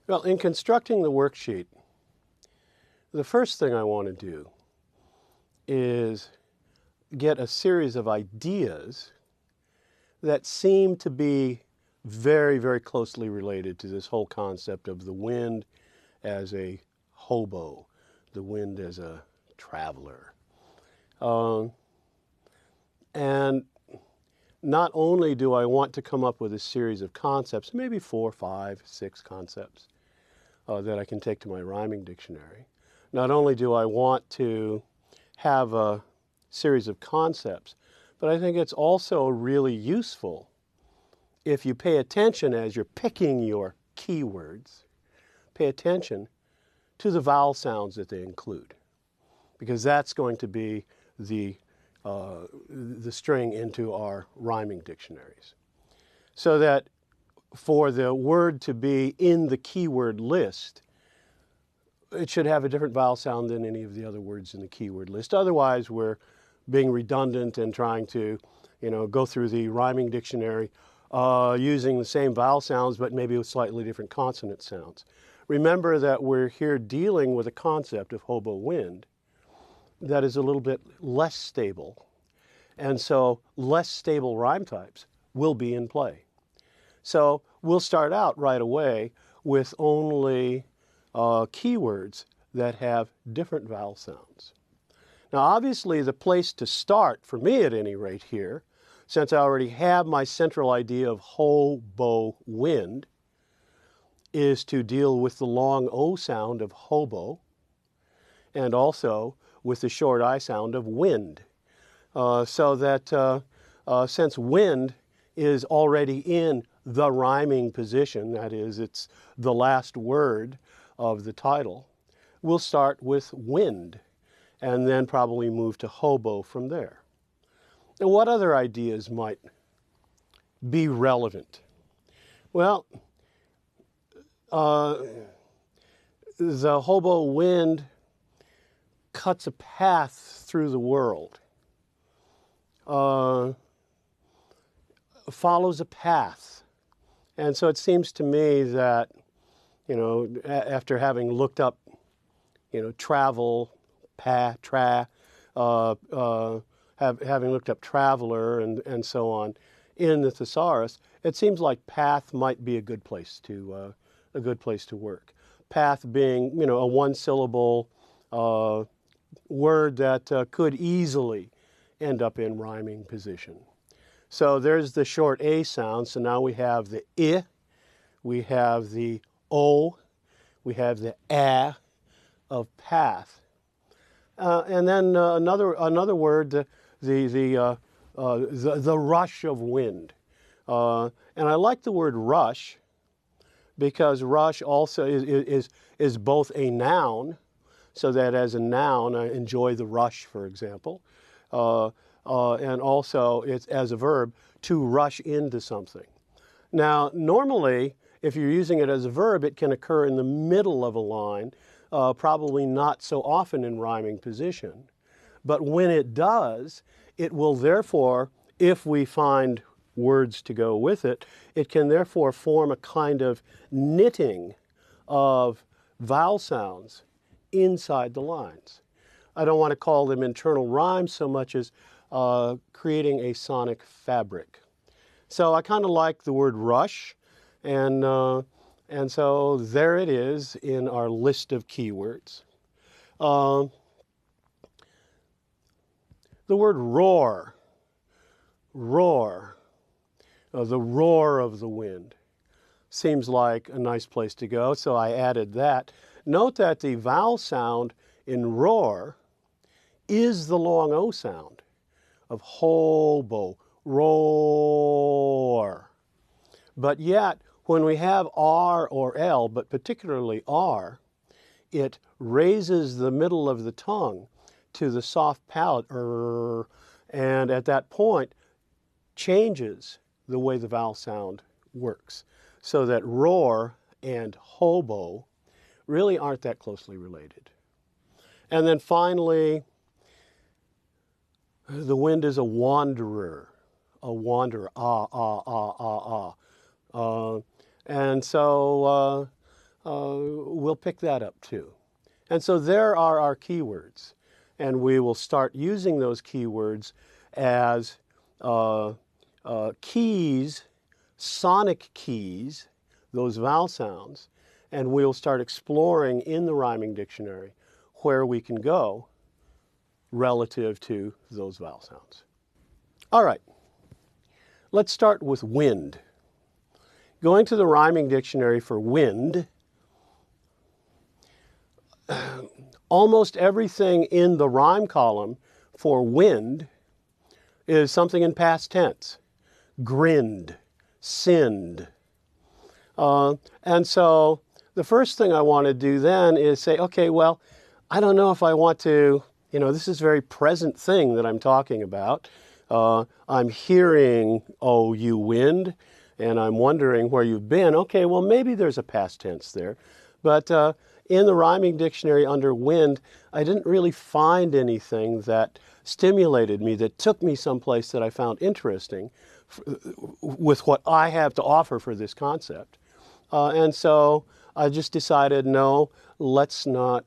Well, in constructing the worksheet, the first thing I want to do is get a series of ideas that seem to be very, very closely related to this whole concept of the wind as a hobo, the wind as a traveler. And not only do I want to come up with a series of concepts, maybe 4, 5, 6 concepts that I can take to my rhyming dictionary, not only do I want to have a series of concepts, but I think it's also really useful if you pay attention as you're picking your keywords, pay attention to the vowel sounds that they include, because that's going to be the string into our rhyming dictionaries. So that for the word to be in the keyword list, it should have a different vowel sound than any of the other words in the keyword list. Otherwise, we're being redundant and trying to, go through the rhyming dictionary using the same vowel sounds, but maybe with slightly different consonant sounds. Remember that we're here dealing with a concept of hobo wind that is a little bit less stable. And so less stable rhyme types will be in play. So we'll start out right away with only keywords that have different vowel sounds. Now, obviously, the place to start, for me at any rate here, since I already have my central idea of hobo wind, is to deal with the long O sound of hobo and also with the short I sound of wind. So that since wind is already in the rhyming position, that is, it's the last word of the title, we'll start with wind and then probably move to hobo from there. Now, what other ideas might be relevant? Well, the hobo wind cuts a path through the world, follows a path. And so it seems to me that, after having looked up, travel, having looked up traveler and so on in the thesaurus, it seems like path might be a good place to work. Path being, a one-syllable word that could easily end up in rhyming position. So there's the short A sound. So now we have the I, we have the O, we have the A of path. And then another word, the rush of wind. And I like the word rush because rush also is both a noun, so that as a noun, I enjoy the rush, for example, and also it's as a verb, to rush into something. Now, normally, if you're using it as a verb, it can occur in the middle of a line, probably not so often in rhyming position. But when it does, it will therefore, if we find words to go with it, it can therefore form a kind of knitting of vowel sounds inside the lines. I don't want to call them internal rhymes so much as creating a sonic fabric. So I kind of like the word rush, and so there it is in our list of keywords. The word roar, the roar of the wind, seems like a nice place to go, so I added that. Note that the vowel sound in roar is the long O sound of hobo, roar. But yet, when we have R or L, but particularly R, it raises the middle of the tongue to the soft palate, and at that point changes the way the vowel sound works, so that roar and hobo really aren't that closely related. And then finally, the wind is a wanderer, ah. And so we'll pick that up too. And so there are our keywords. And we will start using those keywords as keys, sonic keys, those vowel sounds, and we'll start exploring in the rhyming dictionary where we can go relative to those vowel sounds. All right, let's start with wind. Going to the rhyming dictionary for wind, almost everything in the rhyme column for wind is something in past tense. Grinned, sinned. And so the first thing I want to do then is say, okay, well, I don't know if I want to, this is a very present thing that I'm talking about. I'm hearing, oh, you wind, and I'm wondering where you've been. Okay, well, maybe there's a past tense there. But in the rhyming dictionary under wind, I didn't really find anything that stimulated me, that took me someplace that I found interesting with what I have to offer for this concept. And so I just decided, no, let's not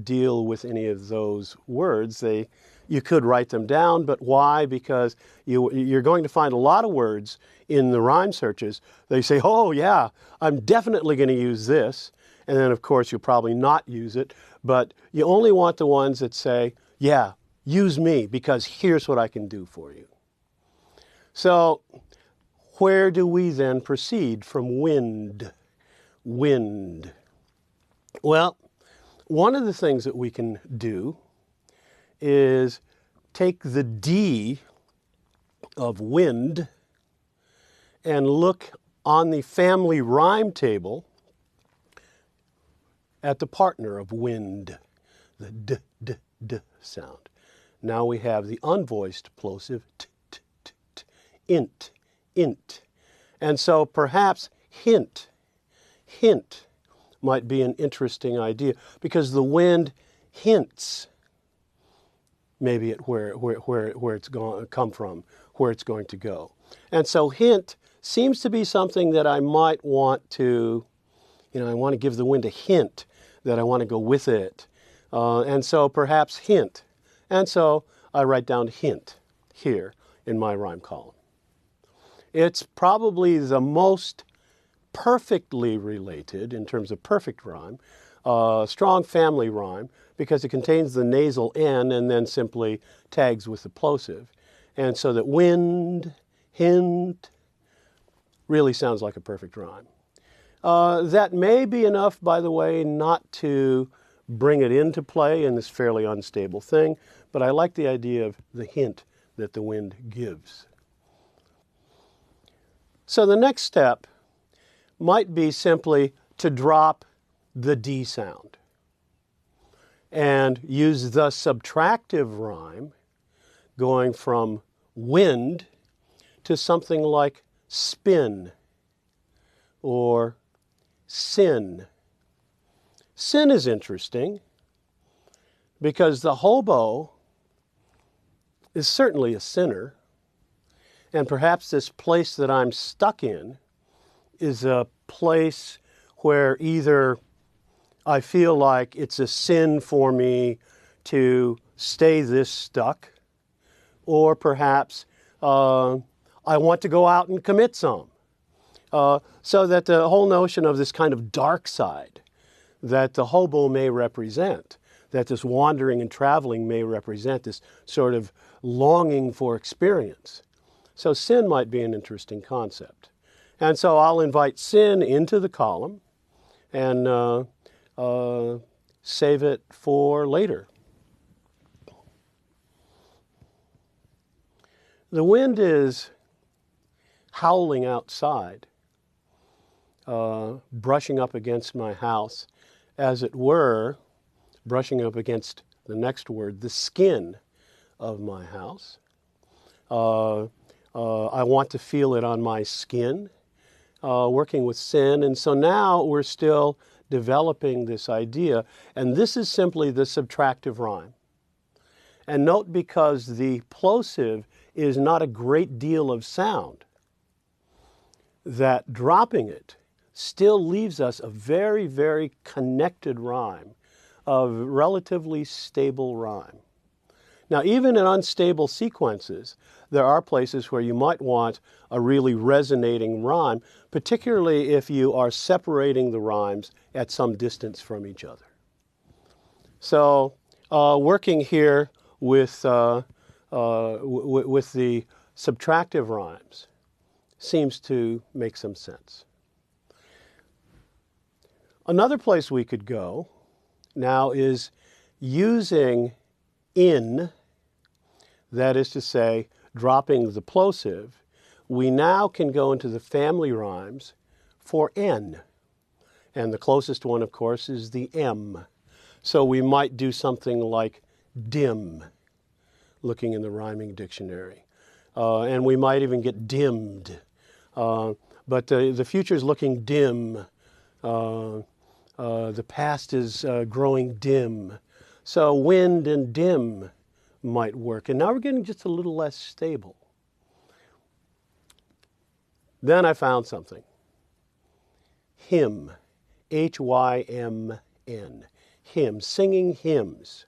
deal with any of those words. You could write them down, but why? Because you're going to find a lot of words in the rhyme searches. They say, oh yeah, I'm definitely going to use this. And then of course you'll probably not use it, but you only want the ones that say, yeah, use me because here's what I can do for you. So where do we then proceed from wind? Wind. Well, one of the things that we can do is take the D of wind and look on the family rhyme table at the partner of wind, the d, d, d sound. Now we have the unvoiced plosive t, t, t, t, int, int. And so perhaps hint might be an interesting idea because the wind hints maybe at where it's come from, where it's going to go. And so hint seems to be something that I might want to, I want to give the wind a hint that I want to go with it. And so perhaps hint. And so I write down hint here in my rhyme column. It's probably the most perfectly related, in terms of perfect rhyme, strong family rhyme, because it contains the nasal N and then simply tags with the plosive. And so that wind, hint, really sounds like a perfect rhyme. That may be enough, by the way, not to bring it into play in this fairly unstable thing, but I like the idea of the hint that the wind gives. So the next step might be simply to drop the D sound and use the subtractive rhyme going from wind to something like spin or sin. Sin is interesting because the hobo is certainly a sinner, and perhaps this place that I'm stuck in is a place where either I feel like it's a sin for me to stay this stuck, or perhaps I want to go out and commit some. So that the whole notion of this kind of dark side that the hobo may represent, that this wandering and traveling may represent, this sort of longing for experience. So sin might be an interesting concept. And so I'll invite sin into the column and save it for later. The wind is howling outside, brushing up against my house, as it were, brushing up against the next word, the skin of my house. I want to feel it on my skin, working with sin. And so now we're still developing this idea. And this is simply the subtractive rhyme. And note, because the plosive is not a great deal of sound, that dropping it still leaves us a very, very connected rhyme, a relatively stable rhyme. Now, even in unstable sequences, there are places where you might want a really resonating rhyme, particularly if you are separating the rhymes at some distance from each other. So, working here with the subtractive rhymes seems to make some sense. Another place we could go now is using in, that is to say, dropping the plosive. We now can go into the family rhymes for n. And the closest one, of course, is the M. So we might do something like dim, looking in the rhyming dictionary. And we might even get dimmed. But the future is looking dim. The past is growing dim. So wind and dim might work. And now we're getting just a little less stable. Then I found something. Hymn. H-Y-M-N. Hymn. Singing hymns.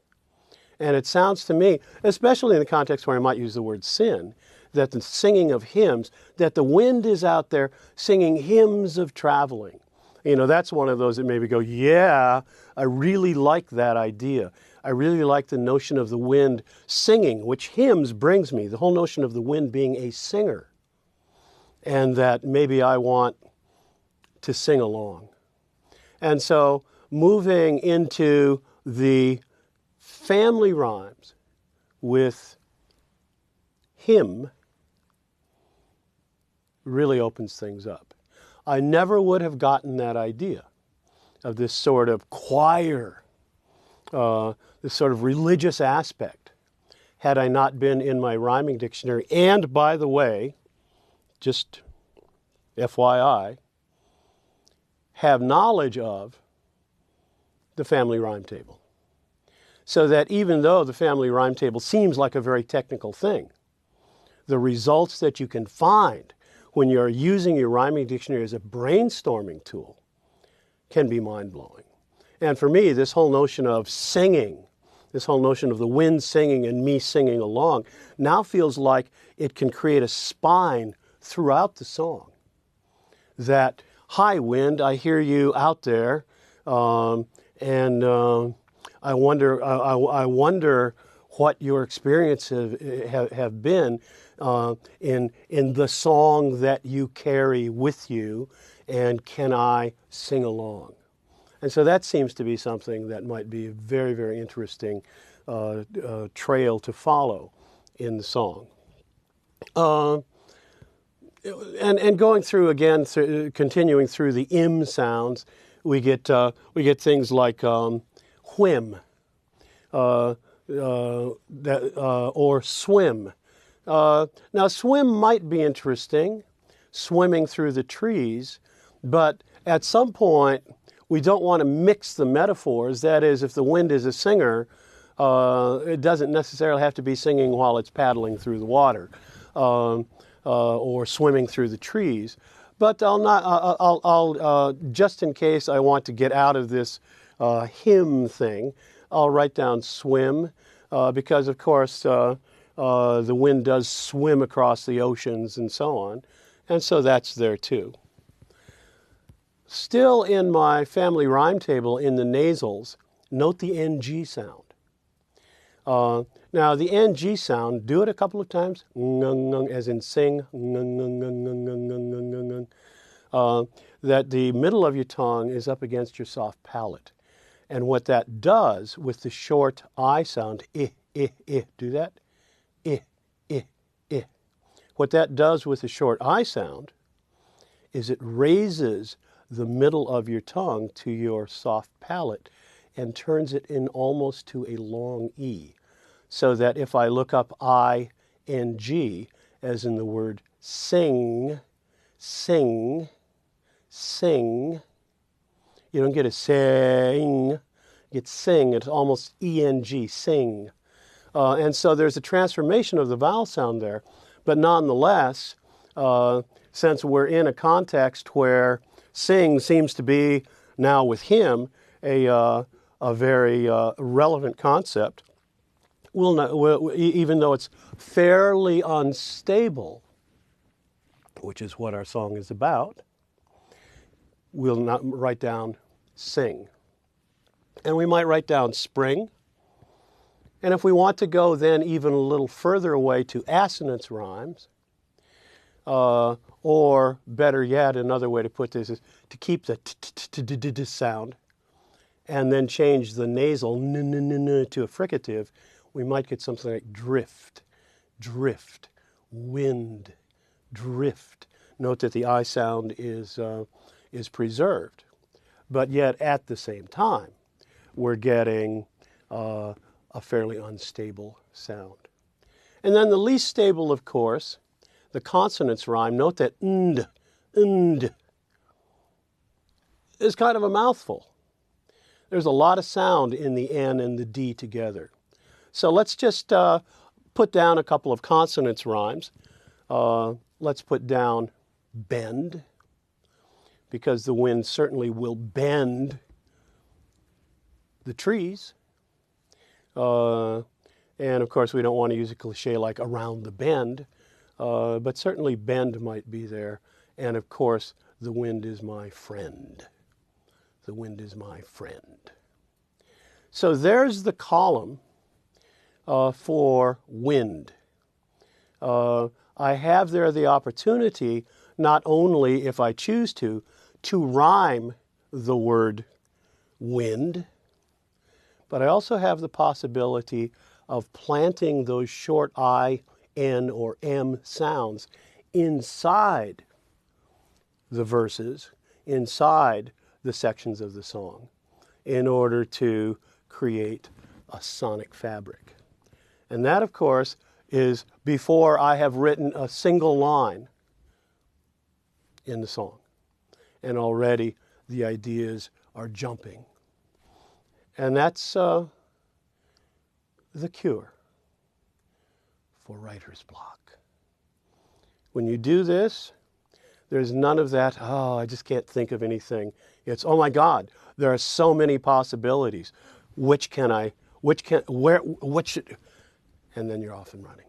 And it sounds to me, especially in the context where I might use the word sin, that the singing of hymns, that the wind is out there singing hymns of traveling. You know, that's one of those that maybe go, yeah, I really like that idea. I really like the notion of the wind singing, which hymns brings me, the whole notion of the wind being a singer. And that maybe I want to sing along. And so moving into the family rhymes with hymn really opens things up. I never would have gotten that idea of this sort of choir, this sort of religious aspect, had I not been in my rhyming dictionary. And by the way, just FYI, have knowledge of the family rhyme table. So that even though the family rhyme table seems like a very technical thing, the results that you can find when you're using your rhyming dictionary as a brainstorming tool can be mind-blowing. And for me, this whole notion of singing, this whole notion of the wind singing and me singing along, now feels like it can create a spine throughout the song. That, hi wind, I hear you out there, and I wonder what your experiences have been in the song that you carry with you, and can I sing along? And so that seems to be something that might be a very, very interesting trail to follow in the song. And going through again, continuing through the im sounds, we get things like whim, or swim. Now, swim might be interesting, swimming through the trees, but at some point we don't want to mix the metaphors. That is, if the wind is a singer, it doesn't necessarily have to be singing while it's paddling through the water. Or swimming through the trees, but I'll just in case I want to get out of this hymn thing, I'll write down swim, because of course the wind does swim across the oceans and so on, and so that's there too. Still in my family rhyme table in the nasals, note the NG sound. Now, the NG sound, do it a couple of times, as in sing, that the middle of your tongue is up against your soft palate. And what that does with the short I sound, do that, What that does with the short I sound is it raises the middle of your tongue to your soft palate and turns it in almost to a long E. So that if I look up I-N-G, as in the word sing, sing, sing, you don't get a sing, you get sing, it's almost E-N-G, sing. And so there's a transformation of the vowel sound there, but nonetheless, since we're in a context where sing seems to be now with him a very relevant concept, even though it's fairly unstable, which is what our song is about, we'll not write down sing. And we might write down spring. And if we want to go then even a little further away to assonance rhymes, or better yet, another way to put this is to keep the t sound and then change the nasal n to a fricative, we might get something like drift, drift, wind, drift. Note that the I sound is preserved, but yet at the same time, we're getting a fairly unstable sound. And then the least stable, of course, the consonants rhyme. Note that and is kind of a mouthful. There's a lot of sound in the N and the D together. So let's just put down a couple of consonants rhymes. Let's put down bend, because the wind certainly will bend the trees. And of course, we don't want to use a cliche like around the bend, but certainly bend might be there. And of course, the wind is my friend. The wind is my friend. So there's the column for wind. I have there the opportunity, not only if I choose to rhyme the word wind, but I also have the possibility of planting those short I, N, or M sounds inside the verses, inside the sections of the song, in order to create a sonic fabric. And that, of course, is before I have written a single line in the song. And already the ideas are jumping. And that's the cure for writer's block. When you do this, there's none of that, oh, I just can't think of anything. It's, oh my God, there are so many possibilities. What should, and then you're off and running.